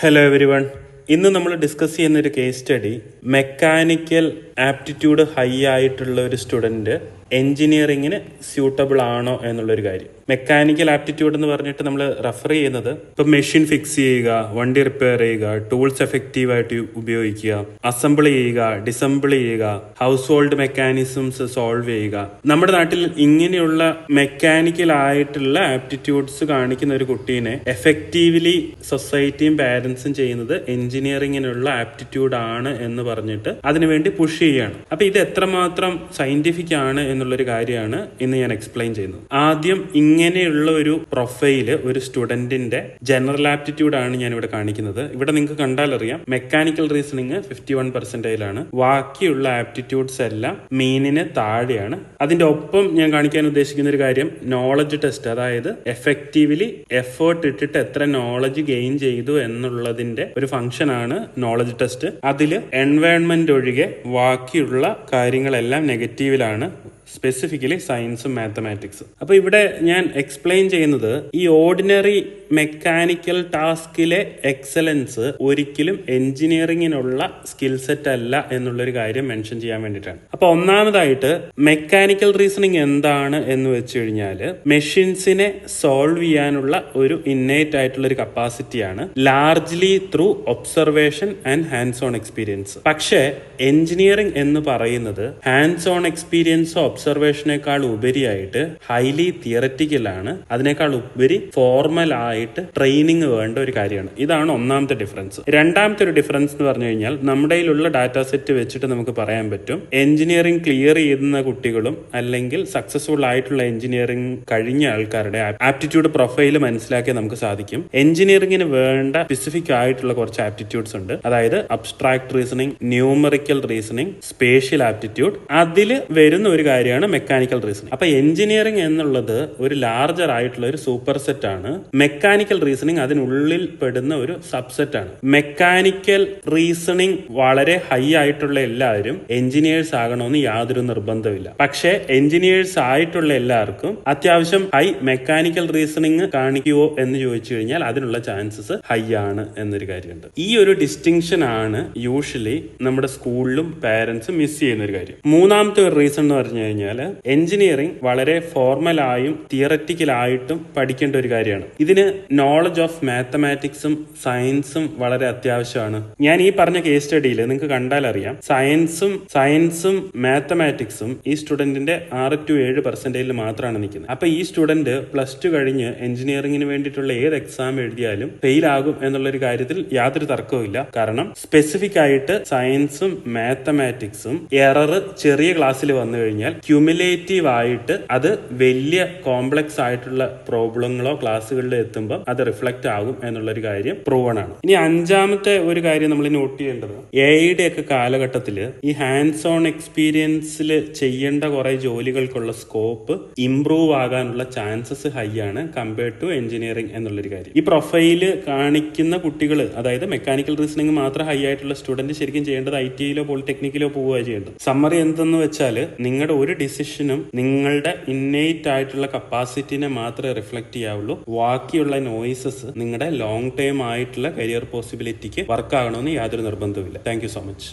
Hello every one. ഇന്ന് നമ്മൾ discuss ചെയ്യുന്ന ഒരു case study mechanical aptitude high ആയിട്ടുള്ള ഒരു സ്റ്റുഡൻറ്റ് എൻജിനീയറിങ്ങിന് സ്യൂട്ടബിൾ ആണോ എന്നുള്ളൊരു കാര്യം. മെക്കാനിക്കൽ ആപ്റ്റിറ്റ്യൂഡ് എന്ന് പറഞ്ഞിട്ട് നമ്മൾ റെഫർ ചെയ്യുന്നത് ഇപ്പം മെഷീൻ ഫിക്സ് ചെയ്യുക, വണ്ടി റിപ്പയർ ചെയ്യുക, ടൂൾസ് എഫക്റ്റീവായിട്ട് ഉപയോഗിക്കുക, അസംബിൾ ചെയ്യുക, ഡിസംബിൾ ചെയ്യുക, ഹൗസ് ഹോൾഡ് മെക്കാനിസംസ് സോൾവ് ചെയ്യുക. നമ്മുടെ നാട്ടിൽ ഇങ്ങനെയുള്ള മെക്കാനിക്കൽ ആയിട്ടുള്ള ആപ്റ്റിറ്റ്യൂഡ്സ് കാണിക്കുന്ന ഒരു കുട്ടീനെ എഫക്റ്റീവ്ലി സൊസൈറ്റിയും പാരൻസും ചെയ്യുന്നത് എൻജിനീയറിങ്ങിനുള്ള ആപ്റ്റിറ്റ്യൂഡ് ആണ് എന്ന് പറഞ്ഞിട്ട് അതിനുവേണ്ടി പുഷ് ചെയ്യുകയാണ്. അപ്പൊ ഇത് എത്രമാത്രം സയന്റിഫിക് ആണ് എന്നുള്ളൊരു കാര്യമാണ് ഇന്ന് ഞാൻ എക്സ്പ്ലെയിൻ ചെയ്യുന്നത്. ആദ്യം ഇങ്ങനെയുള്ള ഒരു പ്രൊഫൈല് ഒരു സ്റ്റുഡന്റിന്റെ ജനറൽ ആപ്റ്റിറ്റ്യൂഡ് ആണ് ഞാൻ ഇവിടെ കാണിക്കുന്നത്. ഇവിടെ നിങ്ങൾക്ക് കണ്ടാൽ അറിയാം മെക്കാനിക്കൽ റീസണിങ് 51% ബാക്കിയുള്ള ആപ്റ്റിറ്റ്യൂഡ്സ് എല്ലാം മീനിന് താഴെയാണ്. അതിന്റെ ഒപ്പം ഞാൻ കാണിക്കാൻ ഉദ്ദേശിക്കുന്ന ഒരു കാര്യം നോളജ് ടെസ്റ്റ്, അതായത് എഫക്റ്റീവ്ലി എഫേർട്ട് ഇട്ടിട്ട് എത്ര നോളജ് ഗെയിൻ ചെയ്തു എന്നുള്ളതിന്റെ ഒരു ഫംഗ്ഷൻ ആണ് നോളജ് ടെസ്റ്റ്. അതിൽ എൻവയോൺമെന്റ് ഒഴികെ ബാക്കിയുള്ള കാര്യങ്ങളെല്ലാം നെഗറ്റീവിലാണ്, സ്പെസിഫിക്കലി സയൻസും മാത്തമാറ്റിക്സും. അപ്പൊ ഇവിടെ ഞാൻ എക്സ്പ്ലെയിൻ ചെയ്യുന്നത് ഈ ഓർഡിനറി മെക്കാനിക്കൽ ടാസ്കിലെ എക്സലൻസ് ഒരിക്കലും എഞ്ചിനീയറിങ്ങിനുള്ള സ്കിൽ സെറ്റ് അല്ല എന്നുള്ളൊരു കാര്യം മെൻഷൻ ചെയ്യാൻ വേണ്ടിയിട്ടാണ്. അപ്പൊ ഒന്നാമതായിട്ട് മെക്കാനിക്കൽ റീസണിങ് എന്താണ് എന്ന് വെച്ച് കഴിഞ്ഞാല് മെഷീൻസിനെ സോൾവ് ചെയ്യാനുള്ള ഒരു ഇന്നേറ്റ് ആയിട്ടുള്ള ഒരു കപ്പാസിറ്റിയാണ്, largely through observation and hands on experience. പക്ഷേ എഞ്ചിനീയറിംഗ് എന്ന് പറയുന്നത് ഹാൻഡ്സ് ഓൺ എക്സ്പീരിയൻസോ ഒബ്സർവേഷനേക്കാൾ ഉപരിയായിട്ട് ഹൈലി തിയററ്റിക്കൽ ആണ്, അതിനേക്കാൾ ഉപരി ഫോർമൽ ആയിട്ട് ട്രെയിനിങ് വേണ്ട ഒരു കാര്യമാണ്. ഇതാണ് ഒന്നാമത്തെ ഡിഫറൻസ്. രണ്ടാമത്തെ ഒരു ഡിഫറൻസ് എന്ന് പറഞ്ഞു കഴിഞ്ഞാൽ നമ്മുടെ കയ്യിലുള്ള ഡാറ്റാ സെറ്റ് വെച്ചിട്ട് നമുക്ക് പറയാൻ പറ്റും എഞ്ചിനീയറിംഗ് ക്ലിയർ ചെയ്യുന്ന കുട്ടികളും അല്ലെങ്കിൽ സക്സസ്ഫുൾ ആയിട്ടുള്ള എഞ്ചിനീയറിംഗ് കഴിഞ്ഞ ആൾക്കാരുടെ ആപ്റ്റിറ്റ്യൂഡ് പ്രൊഫൈൽ മനസ്സിലാക്കിയാൽ നമുക്ക് സാധിക്കും. എഞ്ചിനീയറിംഗിന് വേണ്ട സ്പെസിഫിക് ആയിട്ടുള്ള കുറച്ച് ആപ്റ്റിറ്റ്യൂഡ്സ് ഉണ്ട്, അതായത് abstract reasoning, numerical reasoning, spatial aptitude. അതിൽ വരുന്ന ഒരു കാര്യമാണ് മെക്കാനിക്കൽ റീസണിംഗ്. അപ്പൊ എഞ്ചിനീയറിംഗ് എന്നുള്ളത് ഒരു ലാർജർ ആയിട്ടുള്ള ഒരു സൂപ്പർ സെറ്റ് ആണ്, മെക്കാനിക്കൽ റീസണിംഗ് അതിനുള്ളിൽ പെടുന്ന ഒരു സബ്സെറ്റ് ആണ്. മെക്കാനിക്കൽ റീസണിംഗ് വളരെ ഹൈ ആയിട്ടുള്ള എല്ലാവരും എഞ്ചിനീയേഴ്സ് ആകണമെന്ന് യാതൊരു നിർബന്ധമില്ല. പക്ഷേ എഞ്ചിനീയേഴ്സ് ആയിട്ടുള്ള എല്ലാവർക്കും അത്യാവശ്യം ഹൈ മെക്കാനിക്കൽ റീസണിംഗ് കാണിക്കുവോ എന്ന് ചോദിച്ചു കഴിഞ്ഞാൽ അതിനുള്ള ചാൻസസ് ഹൈ ആണ് എന്നൊരു കാര്യമുണ്ട്. ഈ ഒരു ഡിസ്റ്റിങ്ഷൻ ആണ് യൂഷ്വലി നമ്മുടെ സ്കൂളിലും പാരന്റ്സും മിസ് ചെയ്യുന്ന ഒരു കാര്യം. മൂന്നാമത്തെ ഒരു റീസൺ എന്ന് പറഞ്ഞു കഴിഞ്ഞാൽ എഞ്ചിനീയറിംഗ് വളരെ ഫോർമലായും തിയററ്റിക്കലായിട്ടും പഠിക്കേണ്ട ഒരു കാര്യമാണ്. ഇതിന് നോളജ് ഓഫ് മാത്തമാറ്റിക്സും സയൻസും വളരെ അത്യാവശ്യമാണ്. ഞാൻ ഈ പറഞ്ഞ കേസ് സ്റ്റഡിയിൽ നിങ്ങൾക്ക് കണ്ടാൽ അറിയാം സയൻസും മാത്തമാറ്റിക്സും ഈ സ്റ്റുഡന്റിന്റെ 6-7% മാത്രമാണ് നിൽക്കുന്നത്. അപ്പൊ ഈ സ്റ്റുഡന്റ് +2 കഴിഞ്ഞ് എഞ്ചിനീയറിംഗിന് വേണ്ടിയിട്ടുള്ള ഏത് എക്സാം എഴുതിയാലും ഫെയിൽ ആകും എന്നുള്ളൊരു കാര്യത്തിൽ യാതൊരു തർക്കവും ഇല്ല. കാരണം സ്പെസിഫിക് ആയിട്ട് സയൻസും മാത്തമാറ്റിക്സും എറർ ചെറിയ ക്ലാസ്സിൽ വന്നു കഴിഞ്ഞാൽ ക്യുമുലേറ്റീവ് ആയിട്ട് അത് വലിയ കോംപ്ലക്സ് ആയിട്ടുള്ള പ്രോബ്ലങ്ങളോ ക്ലാസ്സുകളിൽ എത്തുമ്പോൾ അത് റിഫ്ലക്ട് ആകും എന്നുള്ളൊരു കാര്യം പ്രൂവൺ ആണ്. ഇനി അഞ്ചാമത്തെ ഒരു കാര്യം നമ്മൾ നോട്ട് ചെയ്യേണ്ടത് എഐയുടെ ഒക്കെ കാലഘട്ടത്തിൽ ഈ ഹാൻഡ്സ് ഓൺ എക്സ്പീരിയൻസിൽ ചെയ്യേണ്ട കുറെ ജോലികൾക്കുള്ള സ്കോപ്പ് ഇംപ്രൂവ് ആകാനുള്ള ചാൻസസ് ഹൈ ആണ് കമ്പയർഡ് ടു എഞ്ചിനീയറിംഗ് എന്നുള്ളൊരു കാര്യം. ഈ പ്രൊഫൈല് കാണിക്കുന്ന കുട്ടികൾ, അതായത് മെക്കാനിക്കൽ റീസണിംഗ് മാത്രം ഹൈ ആയിട്ടുള്ള സ്റ്റുഡന്റ് ശരിക്കും ചെയ്യേണ്ടത് ITയിലോ പോളിടെക്നിക്കിലോ പോവുക ചെയ്യേണ്ടത്. സമ്മറി എന്തെന്ന് വെച്ചാൽ നിങ്ങളുടെ ഒരു ഡിസിഷനും നിങ്ങളുടെ ഇന്നേറ്റ് ആയിട്ടുള്ള കപ്പാസിറ്റിനെ മാത്രമേ റിഫ്ലക്ട് ചെയ്യാവുള്ളൂ. ബാക്കിയുള്ള നോയിസസ് നിങ്ങളുടെ ലോങ് ടൈം ആയിട്ടുള്ള കരിയർ പോസിബിലിറ്റിക്ക് വർക്ക് ആകണമെന്ന് യാതൊരു നിർബന്ധവുമില്ല. Thank you so much.